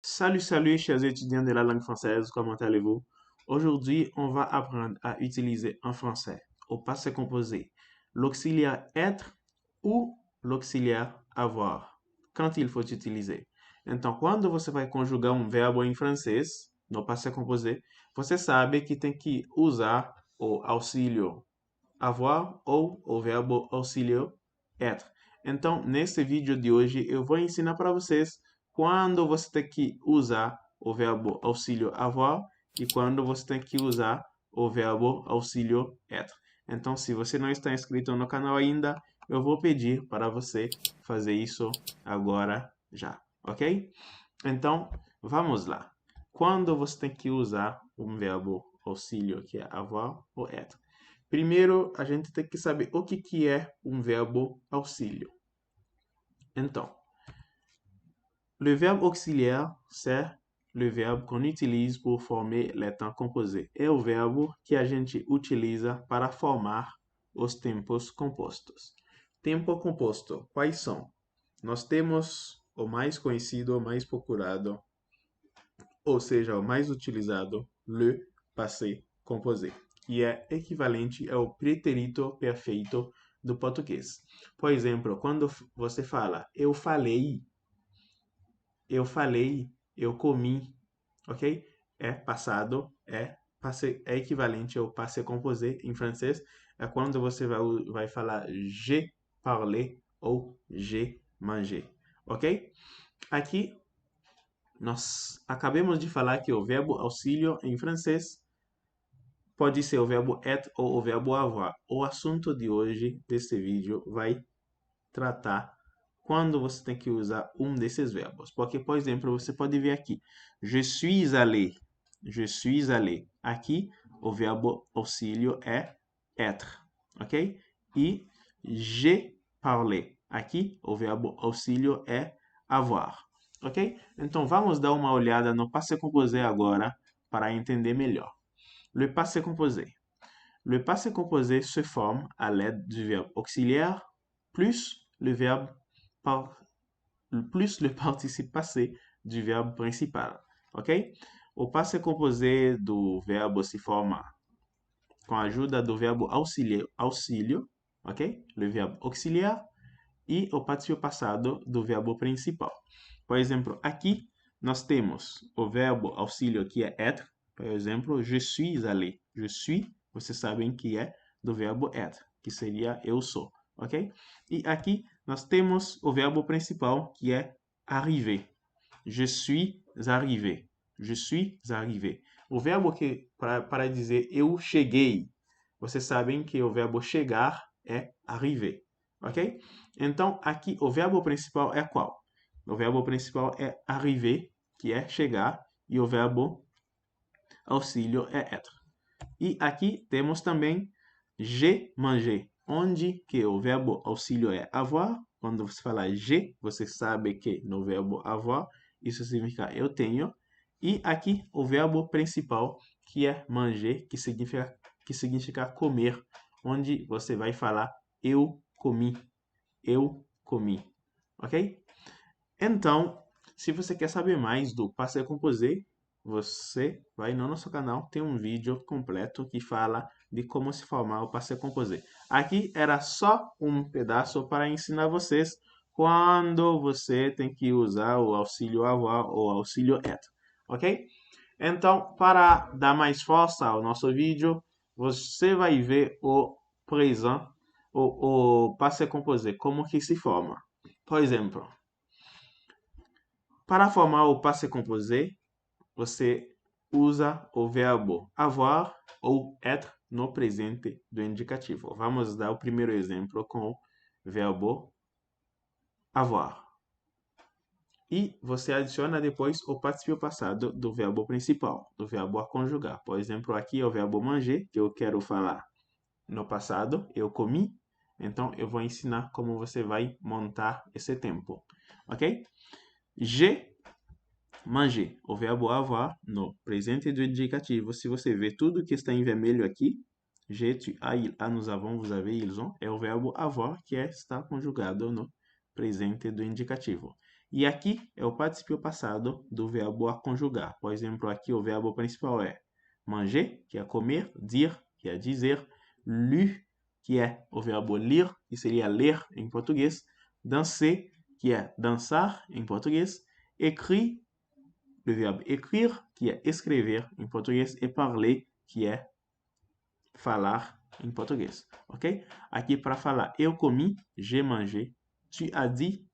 Salut, salut, chers étudiants de la langue française, comment allez-vous? Aujourd'hui, on va apprendre à utiliser en français, au passé composé, l'auxiliaire être ou l'auxiliaire avoir, quand il faut utiliser. Então, quando você vai conjugar um verbo em francês, no passé composé, você sabe que tem que usar o auxílio avoir ou o verbo auxílio être. Então, nesse vídeo de hoje, eu vou ensinar para vocês quando você tem que usar o verbo auxílio avoir e quando você tem que usar o verbo auxílio être. Então, se você não está inscrito no canal ainda, eu vou pedir para você fazer isso agora já, ok? Então, vamos lá. Quando você tem que usar um verbo auxílio, que é avoir ou être? Primeiro, a gente tem que saber o que é um verbo auxílio. Então, le verbe auxiliaire, c'est le verbe qu'on utilise pour former les temps composés. É o verbo que a gente utiliza para formar os tempos compostos. Tempo composto, quais são? Nós temos o mais conhecido, o mais procurado, ou seja, o mais utilizado, le passé composé, que é equivalente ao pretérito perfeito do português. Por exemplo, quando você fala eu falei, eu comi, ok? É passado, é equivalente ao passé composé em francês. É quando você vai falar j'ai parlé ou j'ai mangé, ok? Aqui nós acabamos de falar que o verbo auxílio em francês pode ser o verbo être ou o verbo avoir. O assunto de hoje desse vídeo vai tratar quando você tem que usar um desses verbos. Porque, por exemplo, você pode ver aqui, je suis allé, je suis allé. Aqui, o verbo auxílio é être, ok? E j'ai parlé. Aqui, o verbo auxílio é avoir, ok? Então, vamos dar uma olhada no passé composé agora para entender melhor. Le passé composé. Le passé composé se forme à l'aide du verbe auxiliaire plus le verbe par, plus le participe passé du verbe principal, ok? O passé composé do verbo se forma com a ajuda do verbo auxílio, ok? Le verbe auxiliar e o participio passado do verbo principal. Por exemplo, aqui nós temos o verbo auxílio que é être. Por exemplo, je suis allé. Je suis, vocês sabem que é do verbo être, que seria eu sou, ok? E aqui nós temos o verbo principal que é arriver. Je suis arrivé. Je suis arrivé. O verbo que para dizer eu cheguei, vocês sabem que o verbo chegar é arriver, ok? Então, aqui o verbo principal é qual? O verbo principal é arriver, que é chegar, e o verbo auxílio é être. E aqui temos também j'ai mangé, onde que o verbo auxílio é avoir. Quando você fala j'ai, você sabe que no verbo avoir, isso significa eu tenho. E aqui o verbo principal, que é manger, que significa comer, onde você vai falar eu comi, ok? Então, se você quer saber mais do passé composé, você vai no nosso canal, tem um vídeo completo que fala de como se formar o passé composé. Aqui era só um pedaço para ensinar vocês quando você tem que usar o auxílio avoir ou auxílio être, ok? Então, para dar mais força ao nosso vídeo, você vai ver o présent, o passé composé, como que se forma. Por exemplo, para formar o passé composé, você usa o verbo avoir ou être no presente do indicativo. Vamos dar o primeiro exemplo com o verbo avoir. E você adiciona depois o participio passado do verbo principal, do verbo a conjugar. Por exemplo, aqui é o verbo manger, que eu quero falar no passado, eu comi. Então, eu vou ensinar como você vai montar esse tempo, ok? J'ai mangé, o verbo avoir no presente do indicativo. Se você vê tudo que está em vermelho aqui, j'ai, tu, as, il, a, nous avons, vous avez, ils ont, é o verbo avoir que está conjugado no presente do indicativo. E aqui é o participio passado do verbo a conjugar. Por exemplo, aqui o verbo principal é manger, que é comer, dire, que é dizer, lu, que é o verbo ler, que seria ler em português, danser, que é dançar em português, écrit, o verbo écrire, que é escrever em português, e parler, que é falar em português, ok? Aqui para falar eu comi, j'ai mangé, tu as dit,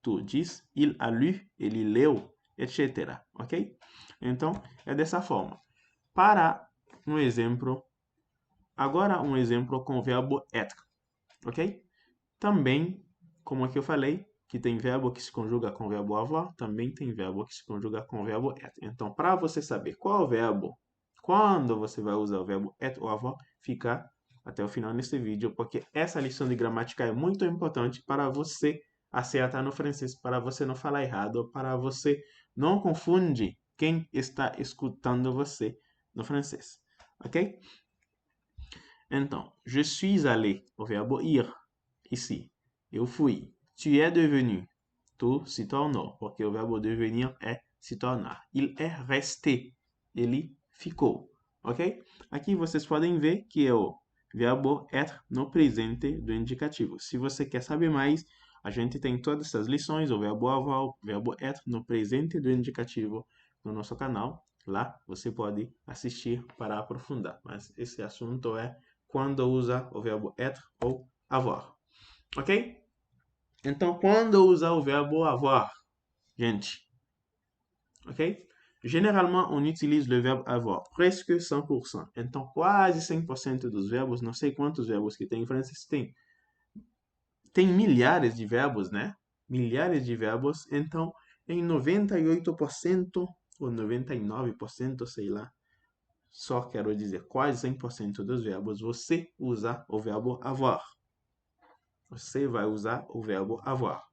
tu diz, il a lu, ele leu, etc, ok? Então, é dessa forma. Para um exemplo, agora um exemplo com o verbo être, ok? Também, como é que eu falei, que tem verbo que se conjuga com o verbo avoir, também tem verbo que se conjuga com o verbo être. Então, para você saber qual é o verbo, quando você vai usar o verbo être ou avoir, fica até o final desse vídeo, porque essa lição de gramática é muito importante para você acertar no francês, para você não falar errado, para você não confundir quem está escutando você no francês, ok? Então, je suis allé, o verbo ir, ici. Eu fui. Tu es devenu. Tu se tornou, porque o verbo devenir é se tornar. Il est resté. Ele ficou. Ok? Aqui vocês podem ver que é o verbo être no presente do indicativo. Se você quer saber mais, a gente tem todas essas lições, o verbo avoir, o verbo être no presente do indicativo no nosso canal. Lá você pode assistir para aprofundar. Mas esse assunto é quando usa o verbo être ou avoir. Ok? Então, quando usar o verbo avoir, gente, ok? Generalmente, on utilise le verbe avoir, presque 100%. Então, quase 100% dos verbos, não sei quantos verbos que tem em francês, tem milhares de verbos, né? Milhares de verbos. Então, em 98% ou 99%, sei lá, só quero dizer quase 100% dos verbos, você usa o verbo avoir. Você vai usar o verbo avoir.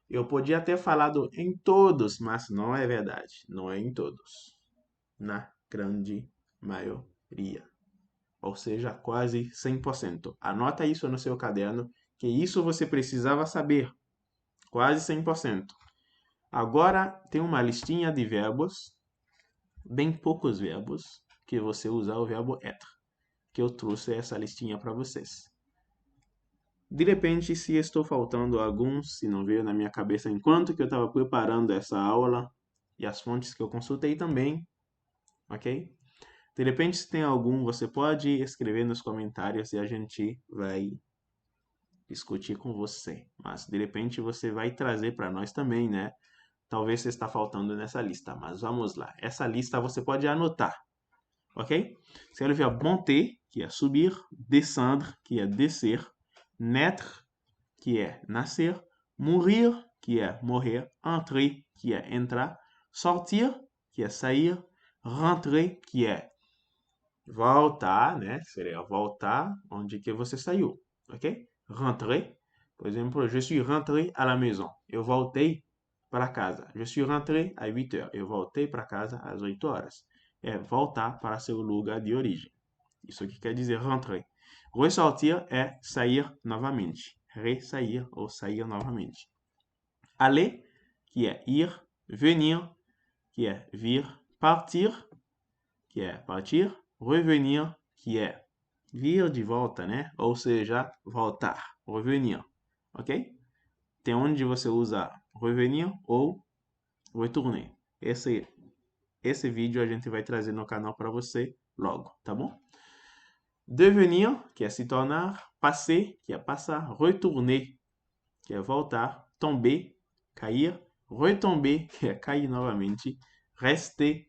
Eu podia ter falado em todos, mas não é verdade. Não é em todos. Na grande maioria. Ou seja, quase 100%. Anota isso no seu caderno, que isso você precisava saber. Quase 100%. Agora tem uma listinha de verbos, bem poucos verbos, que você usa o verbo être. Que eu trouxe essa listinha para vocês. De repente, se estou faltando alguns, se não veio na minha cabeça enquanto que eu estava preparando essa aula e as fontes que eu consultei também, ok? De repente, se tem algum, você pode escrever nos comentários e a gente vai discutir com você. Mas de repente você vai trazer para nós também, né? Talvez você está faltando nessa lista, mas vamos lá. Essa lista você pode anotar, ok? Você vai ver monter, que é subir, descendre, que é descer, naître, que é nascer, mourir, que é morrer, entrer, que é entrar, sortir, que é sair, rentrer, que é voltar, né? Seria voltar onde que você saiu, ok? Rentrer, por exemplo, je suis rentré à la maison. Eu voltei para casa. Je suis rentré à 8 heures. Eu voltei para casa às 8 horas. É voltar para seu lugar de origem. Isso aqui quer dizer rentrer. Ressortir é sair novamente. Ressair ou sair novamente. Aller, que é ir. Venir, que é vir. Partir, que é partir. Revenir, que é vir de volta, né? Ou seja, voltar. Revenir, ok? Tem onde você usa revenir ou retourner. Esse vídeo a gente vai trazer no canal para você logo, tá bom? Devenir, que é se tornar, passer, que é passar, retourner, que é voltar, tomber, cair, retomber, que é cair novamente, rester,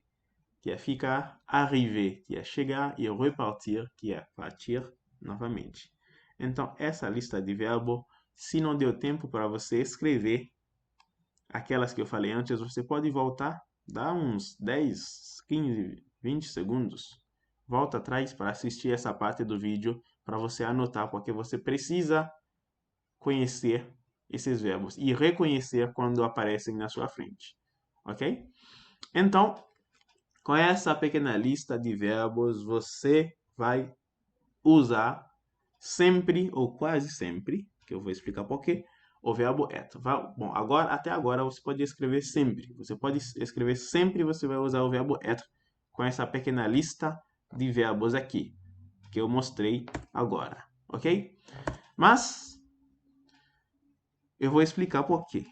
que é ficar, arriver, que é chegar, e repartir, que é partir novamente. Então, essa lista de verbos, se não deu tempo para você escrever aquelas que eu falei antes, você pode voltar, dá uns 10, 15, 20 segundos. Volta atrás para assistir essa parte do vídeo para você anotar, porque você precisa conhecer esses verbos e reconhecer quando aparecem na sua frente, ok? Então, com essa pequena lista de verbos, você vai usar sempre ou quase sempre, que eu vou explicar por quê, o verbo être. Bom, agora, até agora você pode escrever sempre. Você pode escrever sempre, você vai usar o verbo être com essa pequena lista de verbos aqui, que eu mostrei agora, ok? Mas eu vou explicar por quê.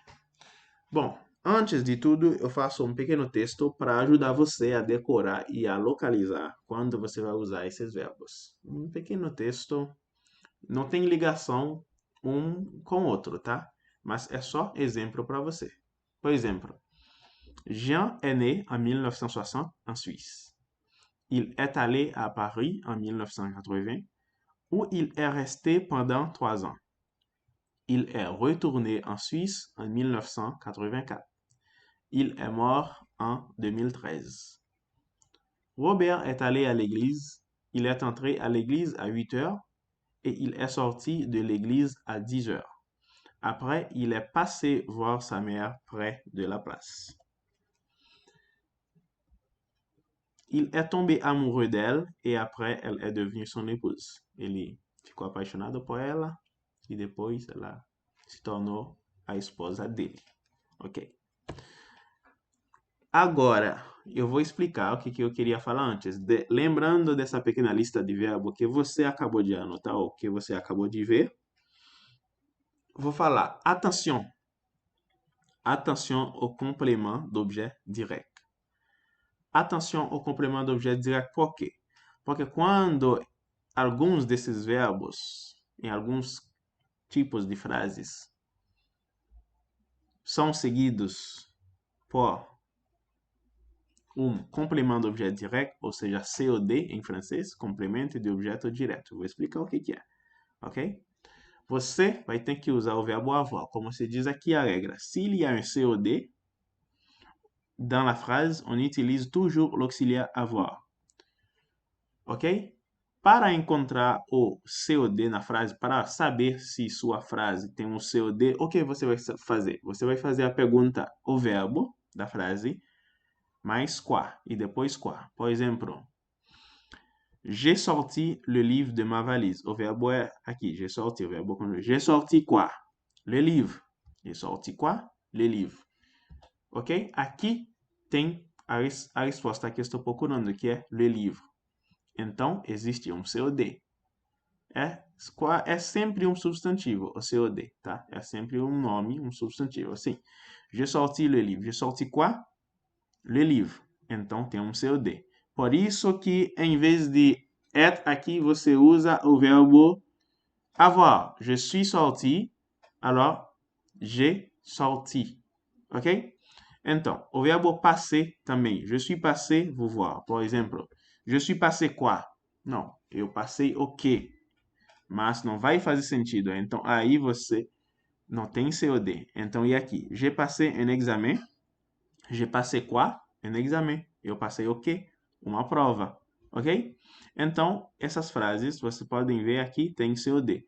Bom, antes de tudo, eu faço um pequeno texto para ajudar você a decorar e a localizar quando você vai usar esses verbos. Um pequeno texto, não tem ligação um com o outro, tá? Mas é só exemplo para você. Por exemplo, Jean est né en 1960 en Suisse. Il est allé à Paris en 1980, où il est resté pendant 3 ans. Il est retourné en Suisse en 1984. Il est mort en 2013. Robert est allé à l'église. Il est entré à l'église à 8 heures et il est sorti de l'église à 10 heures. Après, il est passé voir sa mère près de la place. Il est tombé amoureux d'elle et après, elle est devenue son épouse. Ele ficou apaixonado por ela e depois ela se tornou a esposa dele. Ok? Agora, eu vou explicar o que eu queria falar antes. Lembrando dessa pequena lista de verbos que você acabou de anotar ou que você acabou de ver, vou falar attention. Attention au complément d'objet direct. Atenção ao complemento do objeto direto. Por quê? Porque quando alguns desses verbos, em alguns tipos de frases, são seguidos por um complemento do objeto direto, ou seja, COD em francês, complemento de objeto direto. Vou explicar o que é, ok? Você vai ter que usar o verbo avoir, como se diz aqui a regra. S'il y a un COD, dans la phrase, on utilise toujours l'auxiliaire avoir. Ok? Para encontrar o COD na frase, para saber se sua frase tem um COD, o que você vai fazer? Você vai fazer a pergunta, o verbo da frase, mais quoi, e depois quoi. Por exemplo, j'ai sorti le livre de ma valise. O verbo é aqui, j'ai sorti, o verbo com j'ai sorti quoi? Le livre. J'ai sorti quoi? Le livre. Ok? Aqui tem a resposta que eu estou procurando, que é le livre. Então, existe um COD. É sempre um substantivo, o COD, tá? É sempre um nome, um substantivo. Assim, j'ai sorti le livre. J'ai sorti quoi? Le livre. Então, tem um COD. Por isso que, em vez de être aqui, você usa o verbo avoir. Je suis sorti, alors, j'ai sorti. Ok? Então, o verbo passer também. Je suis passé, vous voir. Por exemplo, je suis passé quoi? Não, eu passei o quê? Mas não vai fazer sentido. Então, aí você não tem COD. Então, e aqui? J'ai passé un examen. J'ai passé quoi? Un examen. Eu passei o quê? Uma prova. Ok? Então, essas frases, vocês podem ver aqui, tem COD.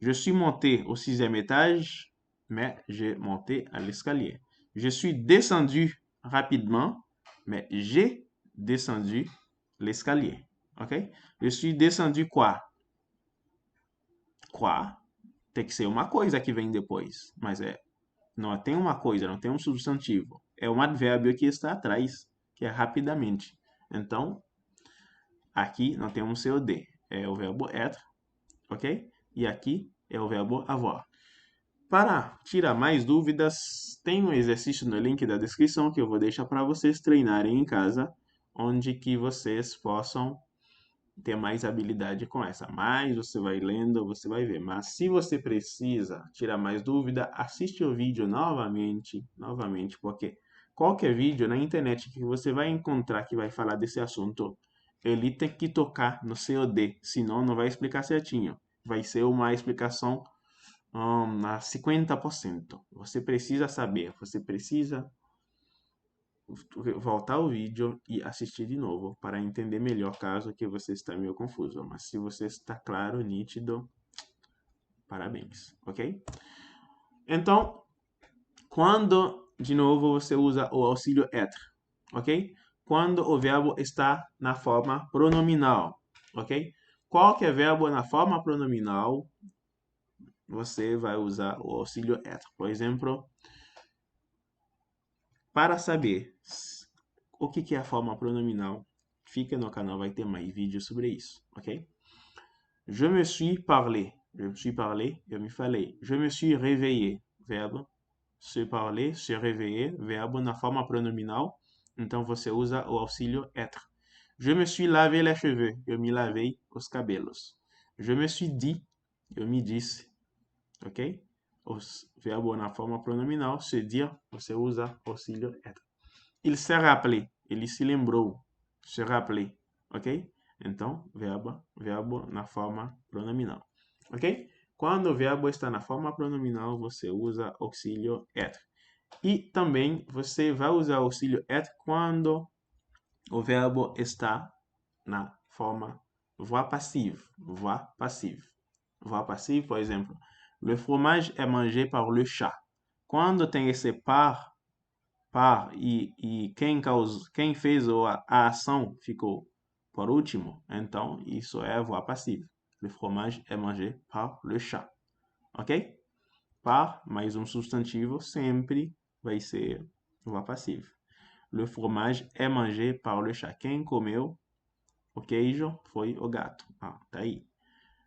Je suis monté au 6e étage, mais j'ai monté à l'escalier. Je suis descendu rapidement, mais j'ai descendu l'escalier. Ok? Je suis descendu quoi? Quoi? Tem que ser uma coisa que vem depois. Mas não tem uma coisa, não tem um substantivo. É um advérbio que está atrás, que é rapidamente. Então, aqui não tem um COD. É o verbo être, ok? E aqui é o verbo avoir. Para tirar mais dúvidas, tem um exercício no link da descrição que eu vou deixar para vocês treinarem em casa, onde que vocês possam ter mais habilidade com essa. Mais você vai lendo, você vai ver. Mas se você precisa tirar mais dúvida, assiste o vídeo novamente, porque qualquer vídeo na internet que você vai encontrar que vai falar desse assunto, ele tem que tocar no COD, senão não vai explicar certinho. Vai ser uma explicação a 50%. Você precisa saber, você precisa voltar ao vídeo e assistir de novo para entender melhor caso que você está meio confuso. Mas se você está claro, nítido, parabéns, ok? Então, quando, de novo, você usa o auxílio être, ok? Quando o verbo está na forma pronominal, ok? Qualquer verbo na forma pronominal você vai usar o auxílio être. Por exemplo, para saber o que é a forma pronominal, fica no canal, vai ter mais vídeos sobre isso, ok? Je me suis parlé. Je me suis parlé, eu me falei. Je me suis réveillé, verbo. Se parler, se réveiller, verbo na forma pronominal. Então você usa o auxílio être. Je me suis lavé les cheveux, eu me lavei os cabelos. Je me suis dit, eu me disse, ok? O verbo na forma pronominal, se dire, você usa auxílio être. Il s'est rappelé, ele se lembrou, se rappeler, ok? Então, verbo na forma pronominal, ok? Quando o verbo está na forma pronominal, você usa auxílio être. E também você vai usar auxílio être quando o verbo está na forma voix passive. Voix passive. Voix passive, por exemplo, le fromage est mangé par le chat. Quando tem esse par e quem fez a ação ficou por último, então isso é voix passive. Le fromage est mangé par le chat. Ok? Par mais um substantivo sempre vai ser voix passive. Le fromage est mangé par le chat. Quem comeu o queijo foi o gato. Ah, tá aí.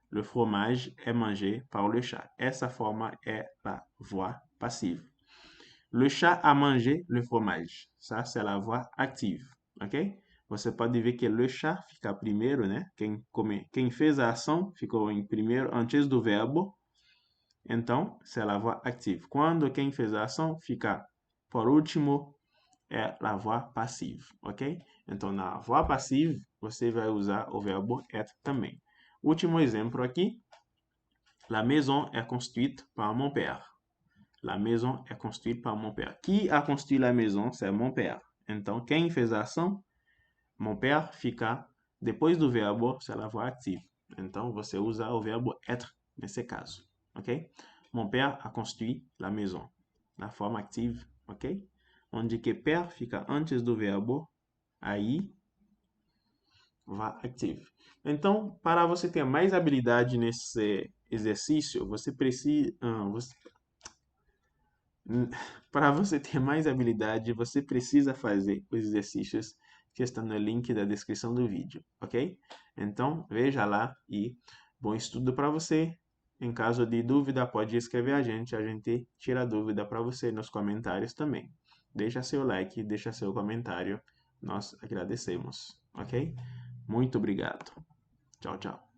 Le fromage est mangé par le chat. Essa forma é a voix passive. Le chat a mangé le fromage. Ça, c'est la voix active. Ok? Você pode ver que le chat fica primeiro, né? Quem fez a ação ficou em primeiro antes do verbo. Então, c'est la voix active. Quando quem fez a ação fica por último, é a voix passive, ok? Então, na voix passive, você vai usar o verbo être também. Último exemplo aqui. La maison est construite par mon père. La maison est construite par mon père. Qui a construit la maison? C'est mon père. Então, quem fez a ação? Mon père fica depois do verbo, c'est la voix active. Então, você usa o verbo être nesse caso, ok? Mon père a construit la maison. Na forma active, ok? Onde que père fica antes do verbo, aí voix active. Então, para você ter mais habilidade nesse exercício, você precisa... Para você ter mais habilidade, você precisa fazer os exercícios que estão no link da descrição do vídeo, ok? Então, veja lá e bom estudo para você. Em caso de dúvida, pode escrever a gente tira a dúvida para você nos comentários também. Deixa seu like, deixa seu comentário, nós agradecemos, ok? Muito obrigado. Tchau, tchau.